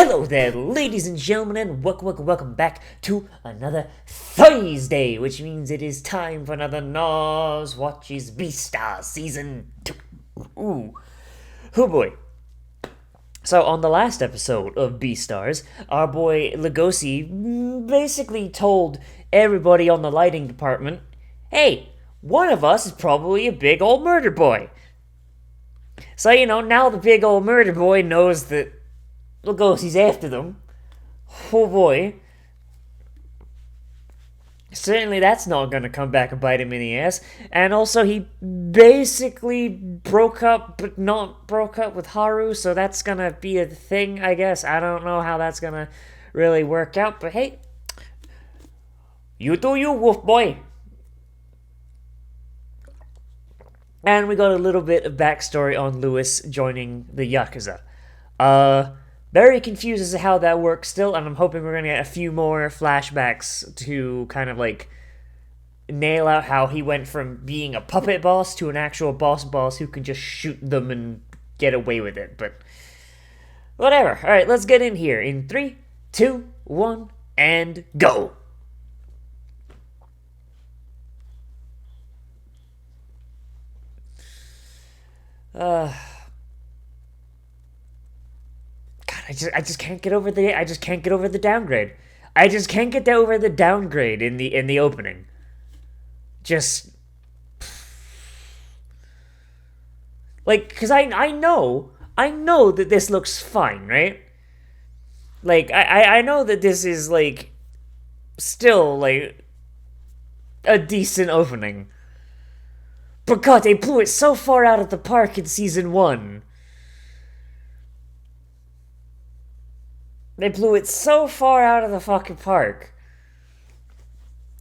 Hello there, ladies and gentlemen, and welcome back to another Thursday, which means it is time for another Nozz Watches Beastars Season 2. Ooh. Oh boy. So, on the last episode of Beastars, our boy Lugosi basically told everybody on the lighting department, hey, one of us is probably a big old murder boy. So, now the big old murder boy knows that Lugosi's after them. Oh boy. Certainly that's not going to come back and bite him in the ass. And also he basically broke up, but not broke up with Haru, so that's going to be a thing, I guess. I don't know how that's going to really work out, but hey. You do you, wolf boy. And we got a little bit of backstory on Lewis joining the Yakuza. Very confused as to how that works still, and I'm hoping we're going to get a few more flashbacks to kind of nail out how he went from being a puppet boss to an actual boss who can just shoot them and get away with it, but whatever. Alright, let's get in here in 3, 2, 1, and go! I just can't get over the downgrade. I just can't get over the downgrade in the opening. Just cuz I know that this looks fine, right? I know that this is still a decent opening. But God, they blew it so far out of the park in season 1. They blew it so far out of the fucking park.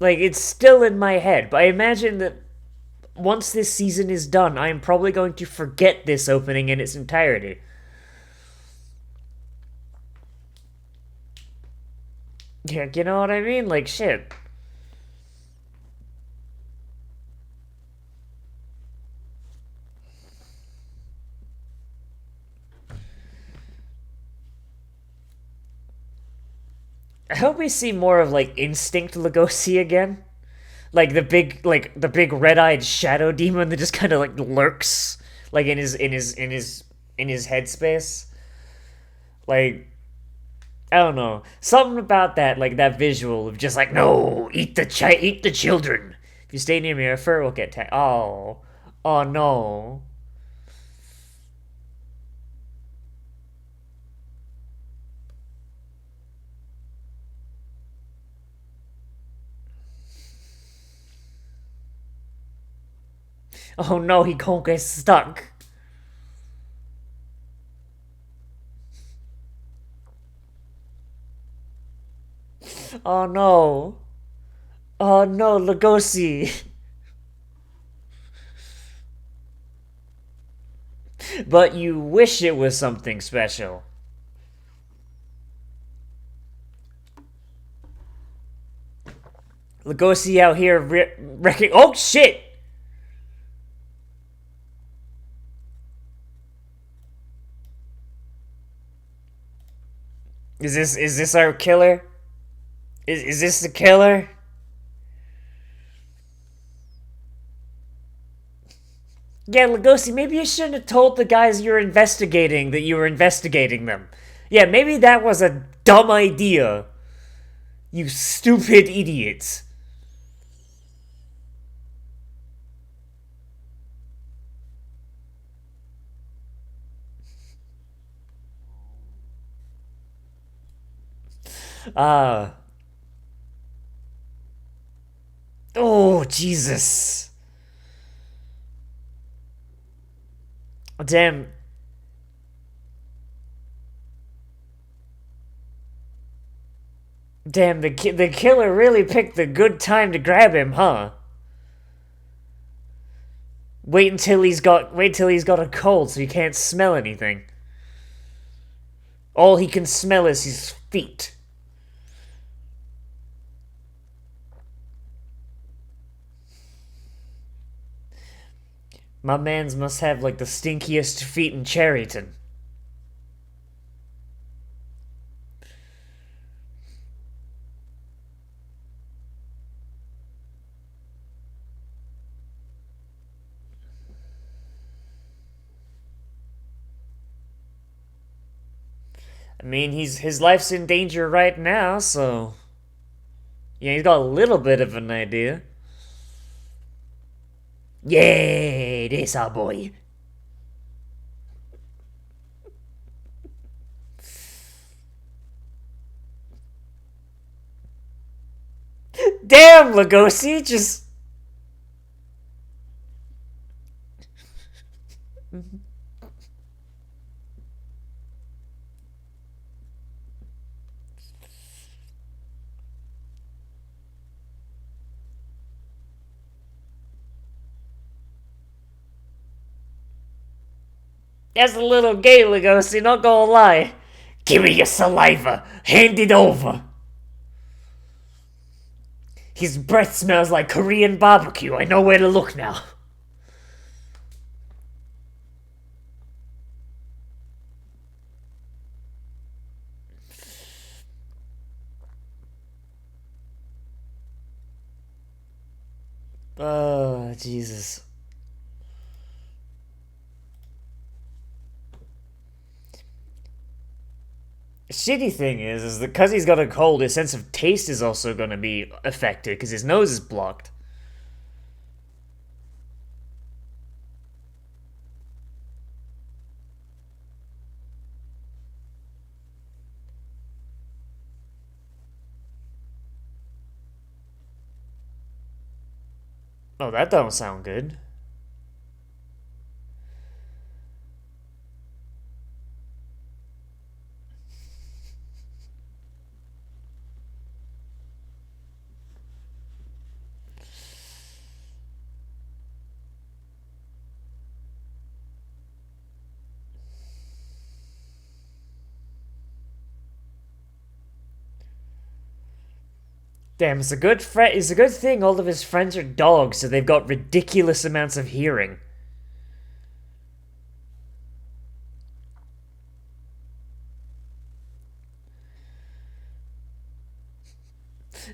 It's still in my head. But I imagine that once this season is done, I am probably going to forget this opening in its entirety. Yeah, you know what I mean? Shit. I hope we see more of Instinct Lugosi again, the big red-eyed shadow demon that just kind of lurks in his headspace. I don't know, something about that that visual of just no, eat the children. If you stay near me, our fur will get oh no. Oh no, he can't get stuck. Oh no. Oh no, Lugosi. But you wish it was something special. Lugosi out here wrecking. Oh shit! Is this our killer? Is this the killer? Yeah, Lugosi, maybe you shouldn't have told the guys you're investigating that you were investigating them. Yeah, maybe that was a dumb idea. You stupid idiots. Oh, Jesus. Damn. Damn, the killer really picked the good time to grab him, huh? Wait till he's got a cold so he can't smell anything. All he can smell is his feet. My mans must have, the stinkiest feet in Cherryton. I mean, his life's in danger right now, so yeah, he's got a little bit of an idea. Yeah, this our boy. Damn, Lugosi, just. That's a little gay, Lugosi, not gonna lie. Give me your saliva. Hand it over. His breath smells like Korean barbecue. I know where to look now. Oh, Jesus. Shitty thing is that because he's got a cold, his sense of taste is also going to be affected because his nose is blocked. Oh, that don't sound good. Damn, it's a good it's a good thing all of his friends are dogs, so they've got ridiculous amounts of hearing.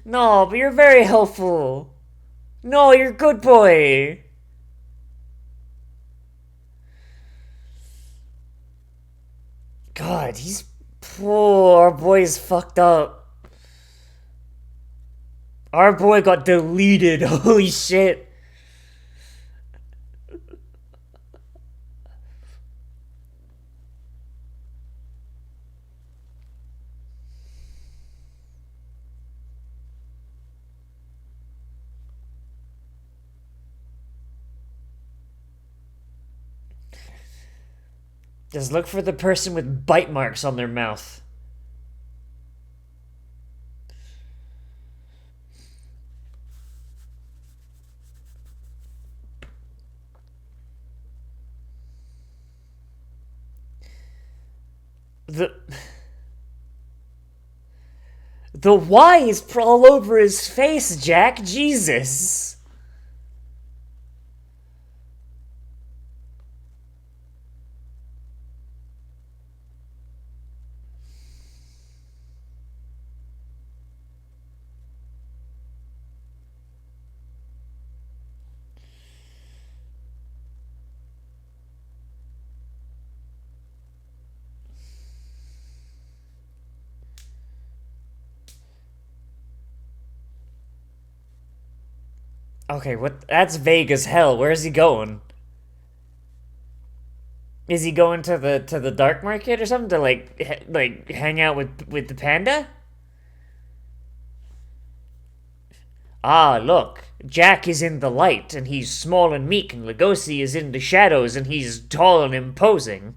No, but you're very helpful. No, you're a good boy. God, he's poor. Our boy's fucked up. Our boy got deleted. Holy shit. Just look for the person with bite marks on their mouth. The Y is all over his face, Jack. Jesus. Okay, what? That's vague as hell. Where's he going? Is he going to the dark market or something to like hang out with the panda? Ah, look. Jack is in the light and he's small and meek, and Lugosi is in the shadows and he's tall and imposing.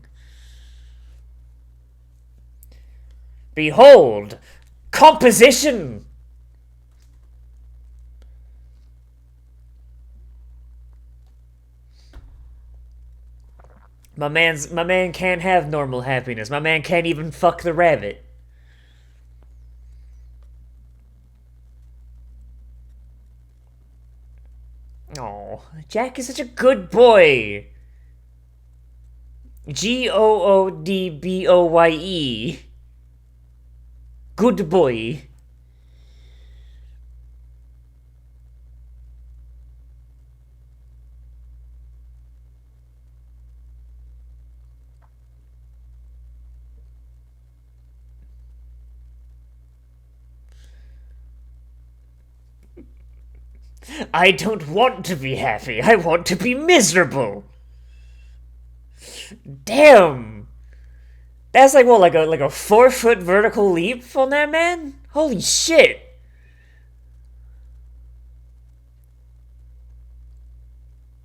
Behold, composition. My man can't have normal happiness. My man can't even fuck the rabbit. Oh, Jack is such a good boy. Goodboye. Good boy. I don't want to be happy. I want to be miserable. Damn. That's like what, like a 4-foot vertical leap on that man? Holy shit.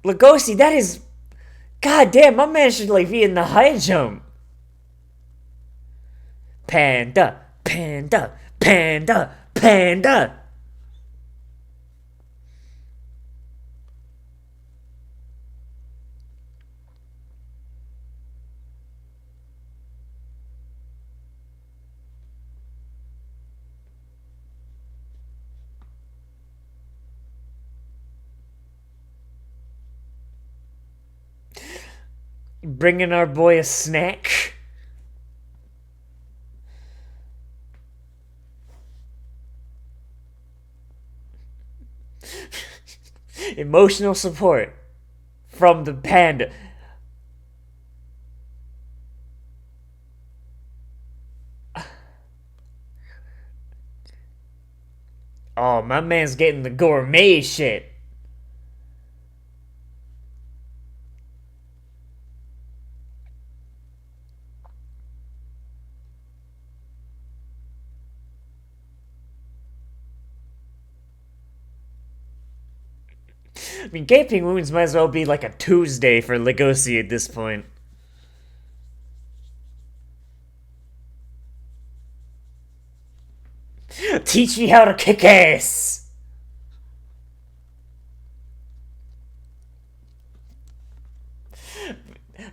Lugosi, that is... God damn, my man should like be in the high jump. Panda, panda, panda, panda. Bringing our boy a snack. Emotional support from the panda. Oh, my man's getting the gourmet shit. I mean, gaping wounds might as well be like a Tuesday for Lugosi at this point. Teach me how to kick ass!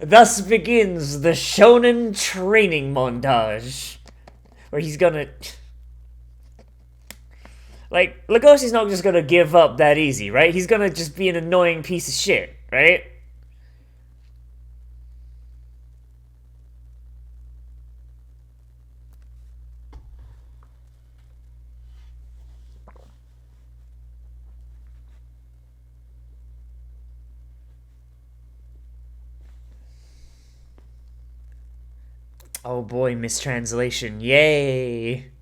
Thus begins the shonen training montage. Where he's gonna... Like, Lugosi's not just gonna give up that easy, right? He's gonna just be an annoying piece of shit, right? Oh boy, mistranslation. Yay!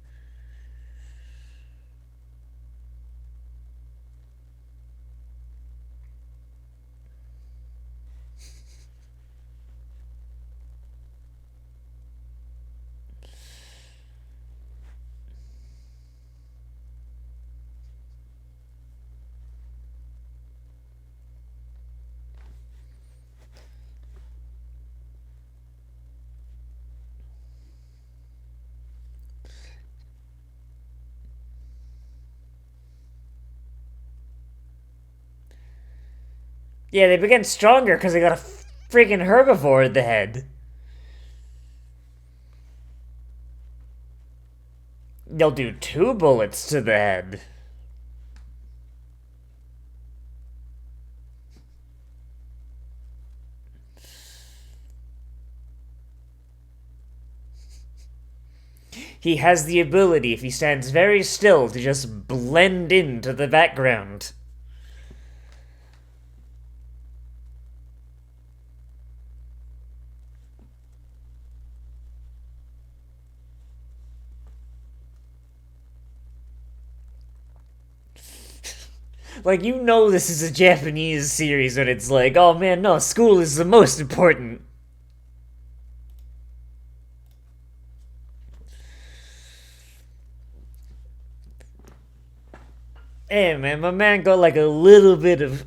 Yeah, they begin stronger because they got a freaking herbivore at the head. They'll do 2 bullets to the head. He has the ability, if he stands very still, to just blend into the background. Like, you know this is a Japanese series when it's like, oh man, no, school is the most important. Hey man, my man got like a little bit of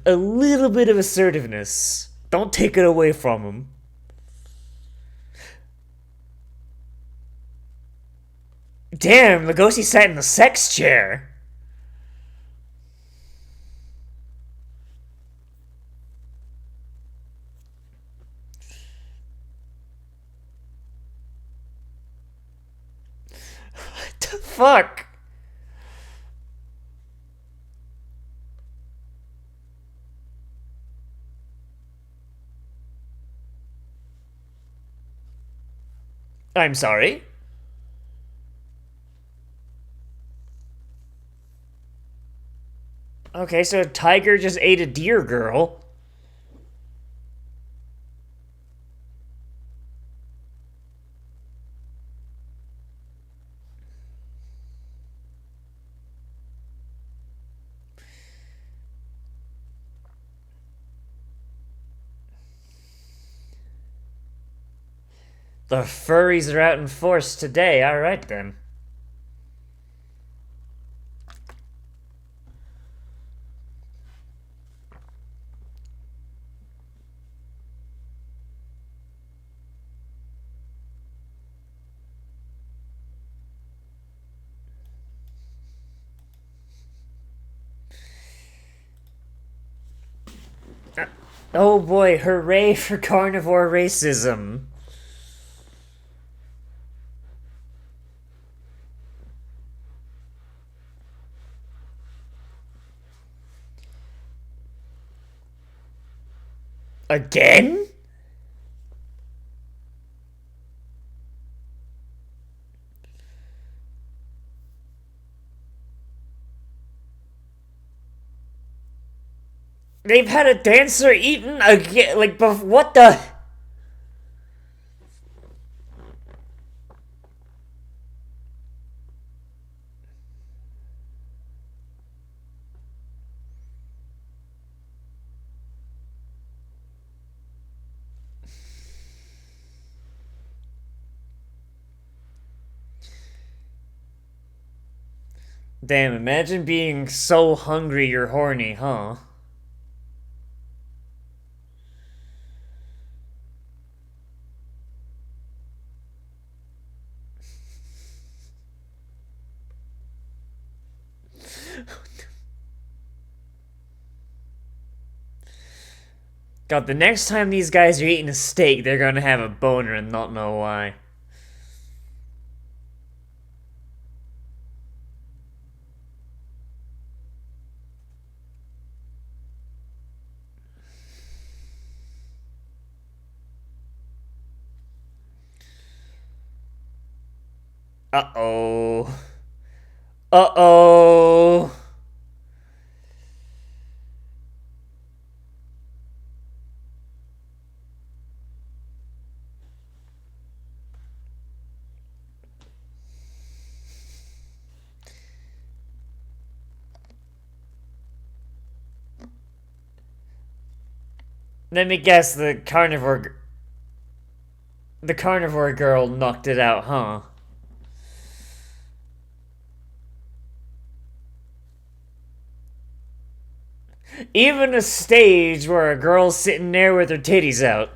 assertiveness. Don't take it away from him. Damn, Lugosi sat in the sex chair. What the fuck? I'm sorry? Okay, so a tiger just ate a deer girl. The furries are out in force today. Alright then. Oh boy, hooray for carnivore racism. Again? They've had a dancer eaten again. Like, what the? Damn, imagine being so hungry you're horny, huh? God, the next time these guys are eating a steak, they're gonna have a boner and not know why. Uh-oh. Uh-oh. Let me guess, the carnivore girl knocked it out, huh? Even a stage where a girl's sitting there with her titties out.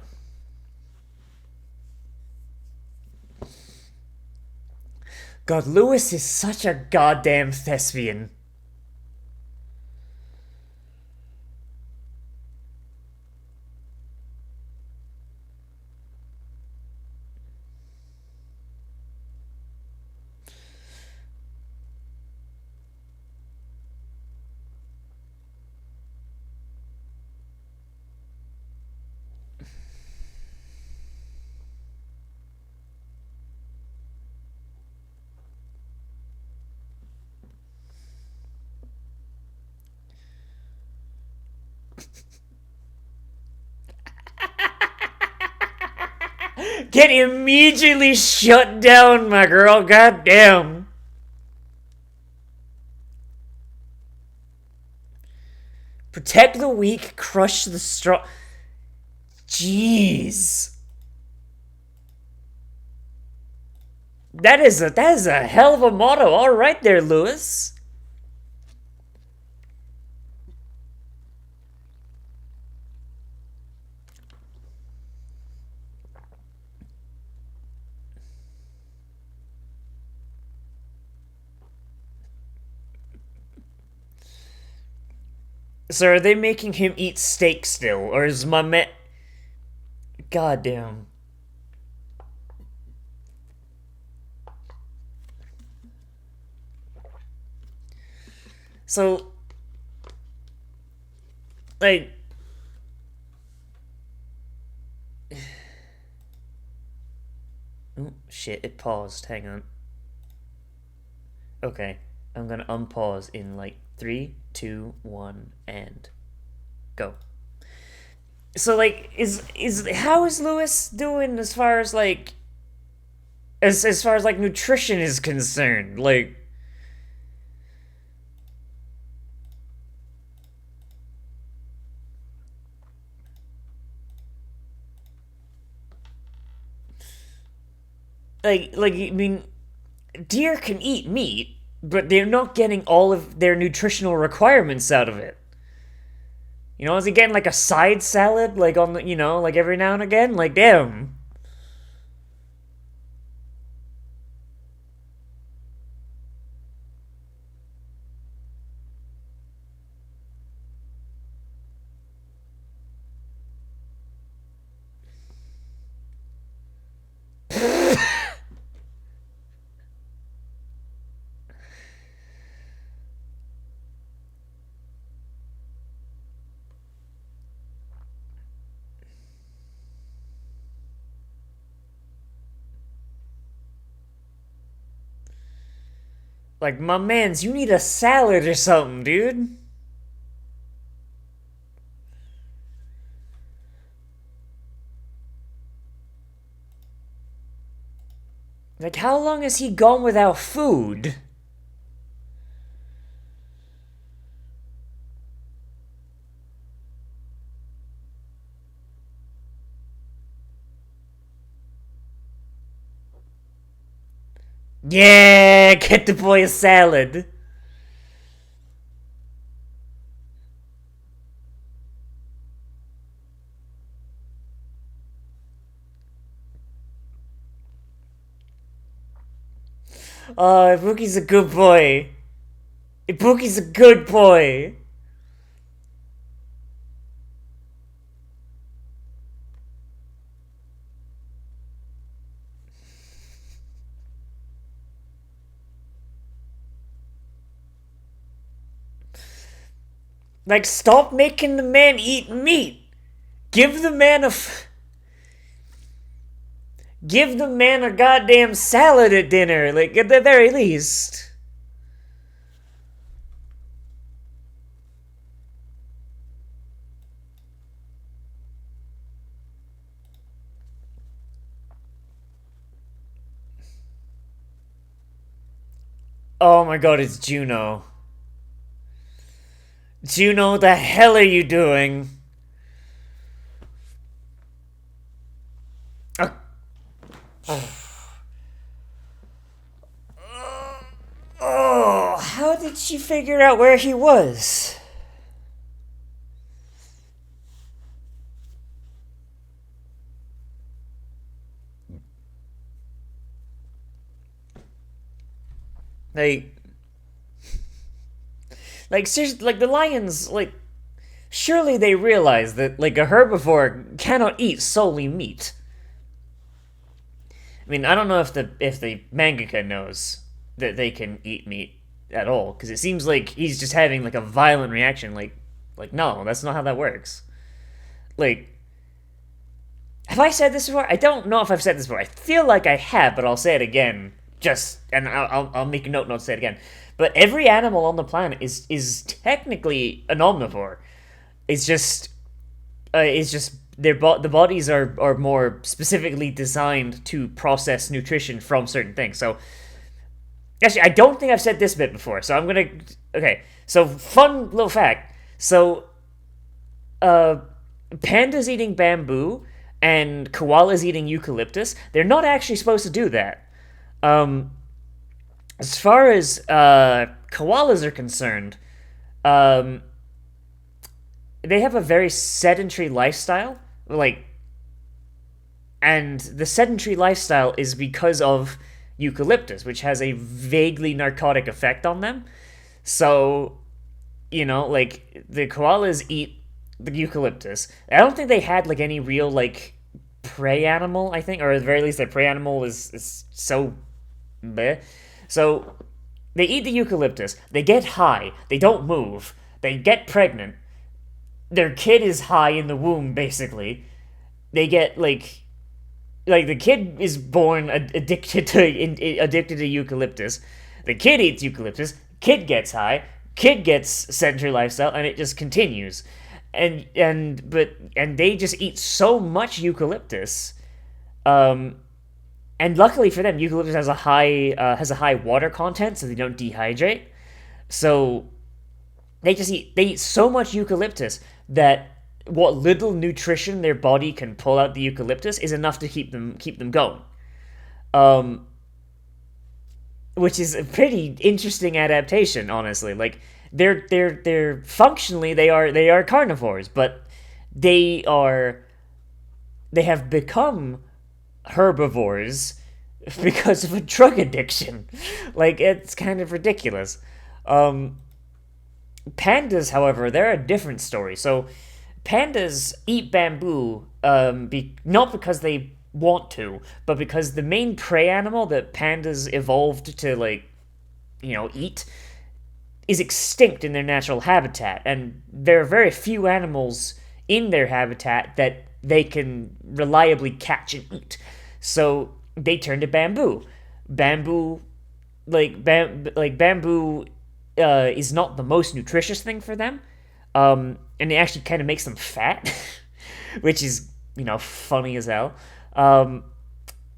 God, Lewis is such a goddamn thespian. Get immediately shut down, my girl. Goddamn. Protect the weak, crush the strong. Jeez. That is a hell of a motto. All right there, Lewis. So are they making him eat steak still, or is my man? Goddamn. So, like, oh shit! It paused. Hang on. Okay, I'm gonna unpause in like 3, 2, 1, and go. So like, is how is Lewis doing as far as like, as far as like nutrition is concerned? Like, I mean, deer can eat meat, but they're not getting all of their nutritional requirements out of it. You know, is he getting like a side salad, like on the, like every now and again? Like, damn. Like, my mans, you need a salad or something, dude. Like, how long has he gone without food? Yeah, get the boy a salad. Oh, Bookie's a good boy. Bookie's a good boy. Like, stop making the man eat meat. Give the man a. Give the man a goddamn salad at dinner, like, at the very least. Oh my god, it's Juno. Juno, what the hell are you doing? Oh, how did she figure out where he was? Like, seriously, like, the lions, like, surely they realize that, like, a herbivore cannot eat solely meat. I mean, I don't know if the mangaka knows that they can eat meat at all, because it seems like he's just having like a violent reaction. Like no, that's not how that works. Like, have I said this before? I don't know if I've said this before. I feel like I have, but I'll say it again. And I'll make a note not to say it again. But every animal on the planet is technically an omnivore. It's just the bodies are more specifically designed to process nutrition from certain things. So actually, I don't think I've said this bit before. So I'm gonna okay. So fun little fact. So pandas eating bamboo and koalas eating eucalyptus. They're not actually supposed to do that. As far as koalas are concerned, they have a very sedentary lifestyle. Like, and the sedentary lifestyle is because of eucalyptus, which has a vaguely narcotic effect on them. So, like, the koalas eat the eucalyptus. I don't think they had like any real like prey animal, I think, or at the very least their prey animal is so bleh. So they eat the eucalyptus, they get high, they don't move, they get pregnant, their kid is high in the womb, basically. They get like the kid is born addicted to eucalyptus. The kid eats eucalyptus, kid gets high, kid gets sedentary lifestyle, and it just continues. And they just eat so much eucalyptus, and luckily for them, eucalyptus has a high water content, so they don't dehydrate. So they eat so much eucalyptus that what little nutrition their body can pull out the eucalyptus is enough to keep them going. um, which is a pretty interesting adaptation, honestly. Like they're functionally they are carnivores, but they are they have become herbivores because of a drug addiction. Like it's kind of ridiculous. Um, Pandas, however, they're a different story. So pandas eat bamboo, not because they want to, but because the main prey animal that pandas evolved to eat is extinct in their natural habitat, and there are very few animals in their habitat that they can reliably catch and eat. So they turn to bamboo. Bamboo, bamboo, is not the most nutritious thing for them, and it actually kind of makes them fat, which is funny as hell. Um,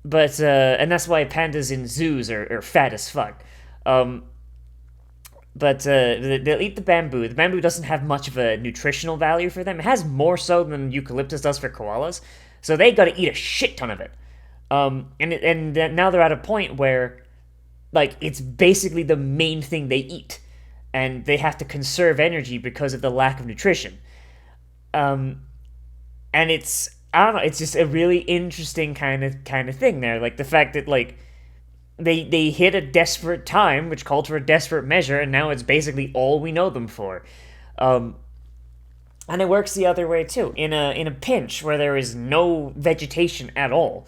but and that's why pandas in zoos are fat as fuck. Um, but they'll eat the bamboo. The bamboo doesn't have much of a nutritional value for them. It has more so than eucalyptus does for koalas. So they got to eat a shit ton of it. And now they're at a point where, like, it's basically the main thing they eat, and they have to conserve energy because of the lack of nutrition. Um, and it's I don't know. It's just a really interesting kind of thing there. Like the fact that they hit a desperate time, which called for a desperate measure, and now it's basically all we know them for. Um, and it works the other way too. In a pinch where there is no vegetation at all,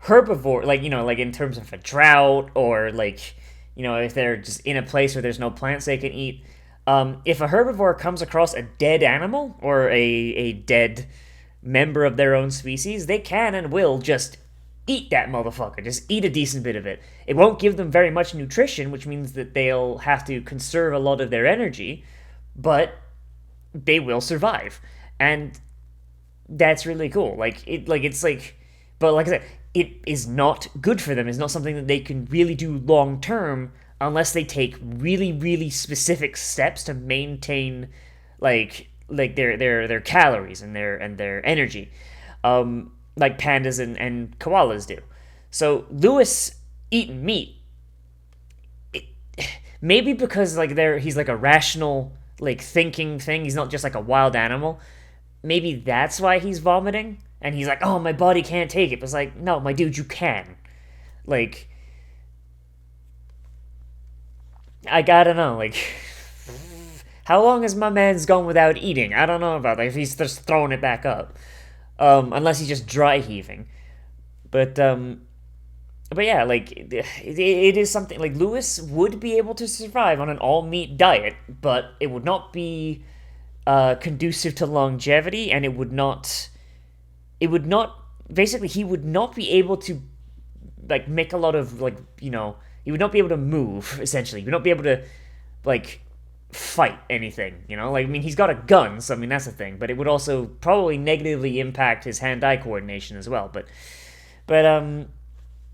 herbivore, like in terms of a drought, or if they're just in a place where there's no plants they can eat. If a herbivore comes across a dead animal or a dead member of their own species, they can and will just eat that motherfucker. Just eat a decent bit of it. It won't give them very much nutrition, which means that they'll have to conserve a lot of their energy, but they will survive. And that's really cool. But like I said, it is not good for them. It's not something that they can really do long term unless they take really, really specific steps to maintain their calories and their energy, like pandas and koalas do. So Lewis eating meat, it, maybe because he's like a rational thinking thing. He's not just like a wild animal. Maybe that's why he's vomiting, and he's like, oh, my body can't take it. But it's like, no, my dude, you can. Like, I gotta know, how long has my man's gone without eating? I don't know about that. If he's just throwing it back up, unless he's just dry heaving. But yeah, it is something. Like, Lewis would be able to survive on an all meat diet, but it would not be conducive to longevity, and it would not. Basically, he would not be able to make a lot of he would not be able to move. Essentially, he would not be able to fight anything. I mean, he's got a gun, so I mean that's the thing. But it would also probably negatively impact his hand-eye coordination as well. But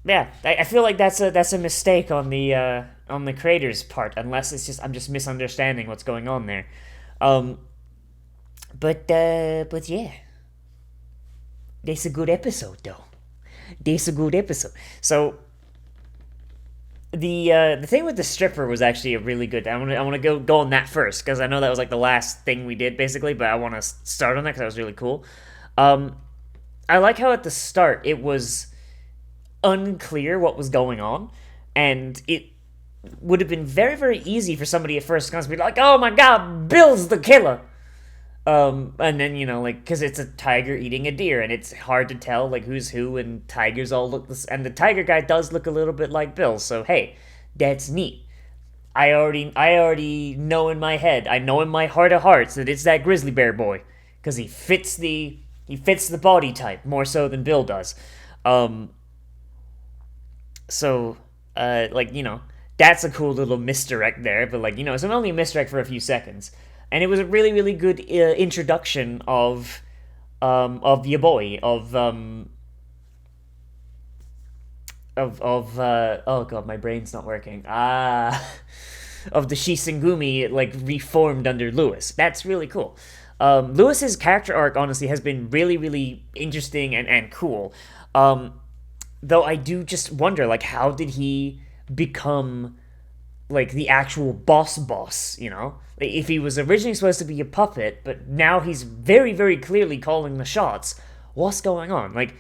yeah, I feel like that's a mistake on the creator's part, unless I'm just misunderstanding what's going on there. But yeah, that's a good episode though. That's a good episode. So the thing with the stripper was actually a really good. I want to go on that first, because I know that was the last thing we did basically, but I want to start on that because that was really cool. I like how at the start it was unclear what was going on, and it would have been very, very easy for somebody at first to be like, oh my god, Bill's the killer. And then, because it's a tiger eating a deer, and it's hard to tell, who's who, and tigers all look and the tiger guy does look a little bit like Bill, so hey, that's neat. I already know in my head, I know in my heart of hearts that it's that grizzly bear boy, because he fits the body type more so than Bill does. So, that's a cool little misdirect there, but it's only a misdirect for a few seconds. And it was a really, really good introduction of your boy, of oh god, my brain's not working. Of the Shisengumi, reformed under Lewis. That's really cool. Lewis's character arc, honestly, has been really, really interesting and cool. Though I do just wonder, like, how did he become like the actual boss, you know? Like, if he was originally supposed to be a puppet, but now he's very, very clearly calling the shots, what's going on? Like,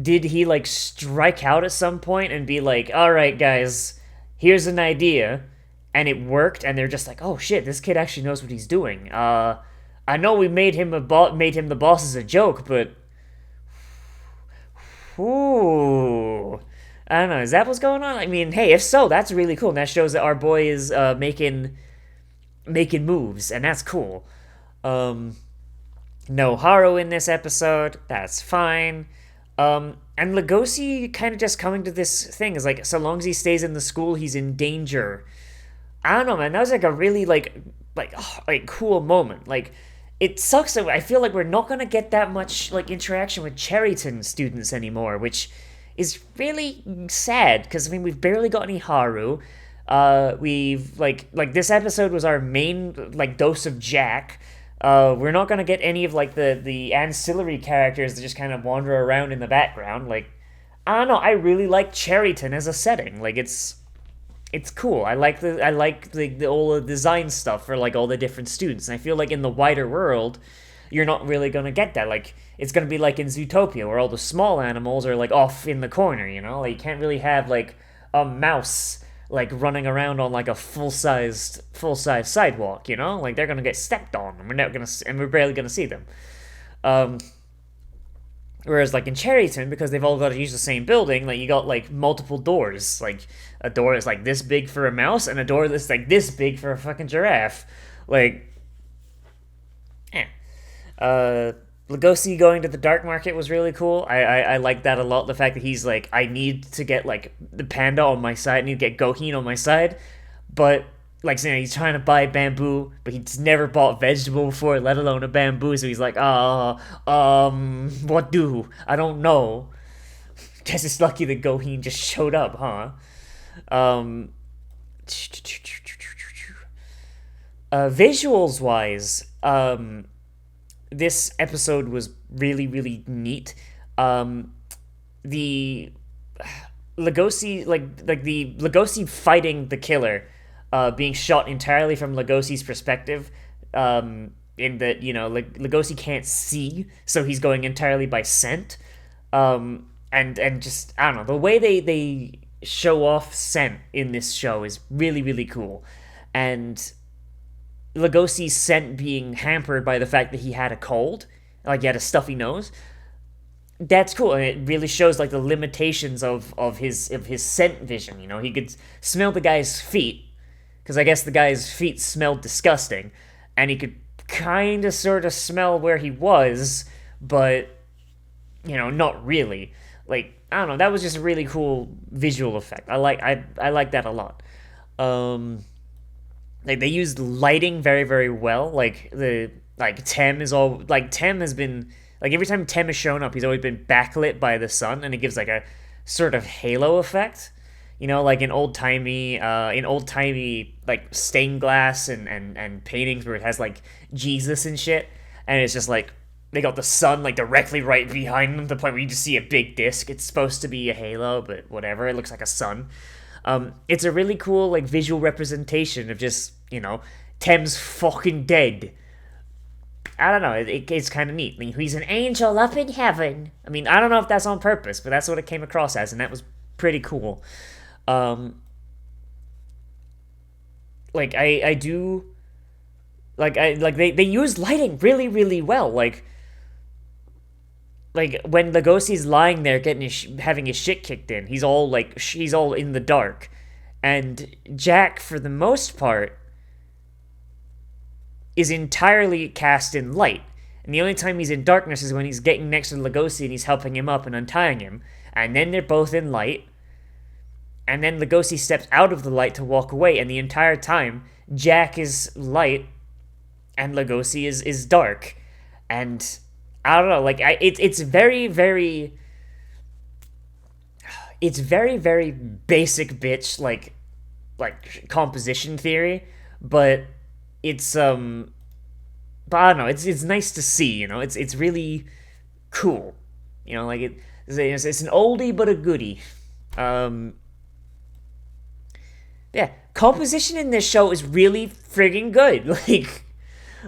did he like strike out at some point and be like, all right, guys, here's an idea, and it worked, and they're just like, oh shit, this kid actually knows what he's doing. I know we made him the boss as a joke, but ooh, I don't know. Is that what's going on? I mean, hey, if so, that's really cool. And that shows that our boy is making moves, and that's cool. Um, no Haru in this episode. That's fine. And Lugosi kind of just coming to this thing is like, so long as he stays in the school, he's in danger. I don't know, man. That was like a really like cool moment. Like, it sucks that I feel like we're not gonna get that much like interaction with Cherryton students anymore, which is really sad because I mean we've barely got any Haru. We've like this episode was our main like dose of Jack. We're not gonna get any of like the ancillary characters that just kind of wander around in the background. Like, I don't know. I really like Cherryton as a setting. Like, it's cool. I like the all the design stuff for like all the different students. And I feel like in the wider world, you're not really gonna get that. Like, it's gonna be like in Zootopia where all the small animals are like off in the corner. You know, like you can't really have like a mouse like running around on like a full size sidewalk. You know, like they're gonna get stepped on, and we're barely gonna see them. Um, Whereas, like in Cherryton, because they've all got to use the same building, like you got like multiple doors. Like a door that's like this big for a mouse, and a door that's like this big for a fucking giraffe. Like, eh. Lugosi going to the dark market was really cool. I like that a lot. The fact that he's like, I need to get like the panda on my side. I need to get Goheen on my side, but like saying he's trying to buy bamboo, but he's never bought vegetable before, let alone a bamboo. So he's like, what do? I don't know. Guess it's lucky that Goheen just showed up, huh? Um, Visuals wise, this episode was really, really neat. The Lugosi, like the Lugosi fighting the killer, being shot entirely from Lugosi's perspective. In that, you know, like Lugosi can't see, so he's going entirely by scent. And just I don't know, the way they show off scent in this show is really, really cool. And Lugosi's scent being hampered by the fact that he had a cold, like he had a stuffy nose. That's cool, and it really shows like the limitations of his scent vision. You know, he could smell the guy's feet, because I guess the guy's feet smelled disgusting, and he could kind of sort of smell where he was, but you know, not really. Like, I don't know, that was just a really cool visual effect. I like that a lot. Like they used lighting very, very well. Like Tem is all like Tem has been like every time Tem has shown up, he's always been backlit by the sun, and it gives like a sort of halo effect. You know, like in old timey like stained glass and paintings where it has like Jesus and shit, and it's just like they got the sun like directly right behind them to the point where you just see a big disc. It's supposed to be a halo, but whatever. It looks like a sun. It's a really cool like visual representation of just, you know, Tem's fucking dead. I don't know. It's kind of neat. I mean, he's an angel up in heaven. I mean, I don't know if that's on purpose, but that's what it came across as, and that was pretty cool. Like I do, like they use lighting really, really well. Like when Lugosi's lying there getting having his shit kicked in, he's all in the dark, and Jack for the most part is entirely cast in light. And the only time he's in darkness is when he's getting next to Lugosi and he's helping him up and untying him. And then they're both in light. And then Lugosi steps out of the light to walk away, and the entire time Jack is light and Lugosi is dark. And I don't know, like it's very, very basic bitch like composition theory, but it's but I don't know, it's nice to see, you know, it's really cool. You know, like it's an oldie but a goodie. Yeah, composition in this show is really friggin' good.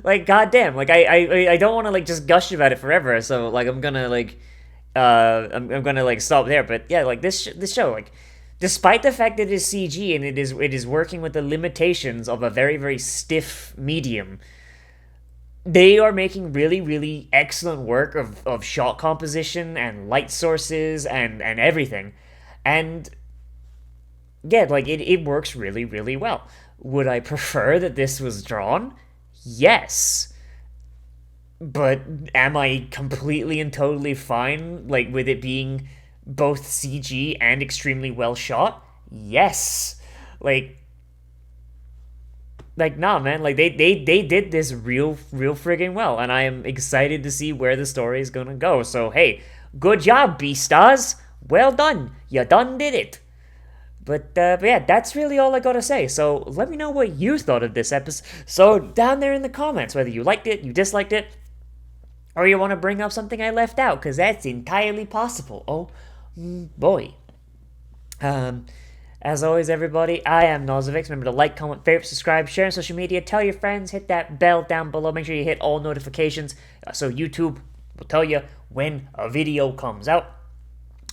Like goddamn. Like I don't want to like just gush about it forever. So like I'm gonna like I'm gonna like stop there. But yeah, like this show, like despite the fact that it is CG and it is working with the limitations of a very very stiff medium, they are making really really excellent work of shot composition and light sources and everything. And yeah, like it works really really well. Would I prefer that this was drawn? Yes. But am I completely and totally fine like with it being both CG and extremely well shot? Yes. Like nah man, like they did this real friggin' well, and I am excited to see where the story is gonna go. So hey, good job, Beastars. Well done. You done did it. But yeah, that's really all I gotta say. So let me know what you thought of this episode. So down there in the comments, whether you liked it, you disliked it, or you want to bring up something I left out, because that's entirely possible. Oh boy. As always, everybody, I am Nozz. Remember to like, comment, favorite, subscribe, share on social media, tell your friends, hit that bell down below. Make sure you hit all notifications so YouTube will tell you when a video comes out.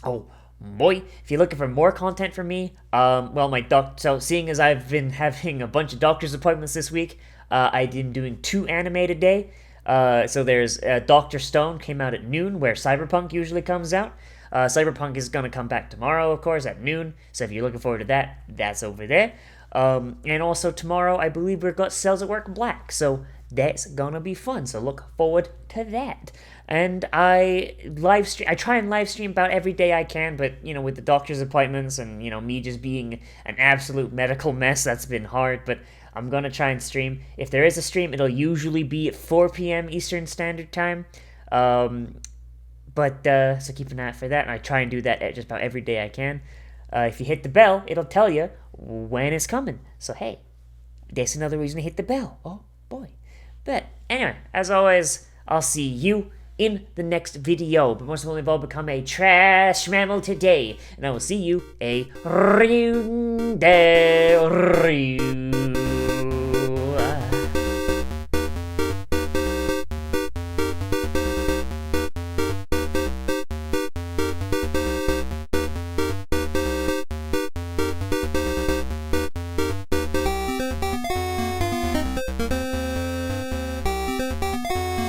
Oh boy, if you're looking for more content from me, so seeing as I've been having a bunch of doctor's appointments this week, I've been doing 2 anime a day. So there's Dr. Stone came out at noon, where Cyberpunk usually comes out. Cyberpunk is gonna come back tomorrow, of course, at noon. So if you're looking forward to that, that's over there. And also tomorrow, I believe we've got Cells at Work Black. So that's gonna be fun. So look forward to that. And I try and live stream about every day I can, but with the doctor's appointments and me just being an absolute medical mess, that's been hard. But I'm gonna try and stream. If there is a stream, it'll usually be at 4 p.m. Eastern Standard Time. So keep an eye out for that, and I try and do that just about every day I can. If you hit the bell, it'll tell you when it's coming. So hey, that's another reason to hit the bell. Oh boy. But anyway, as always, I'll see you in the next video. But most importantly of all, become a trash mammal today. And I will see you a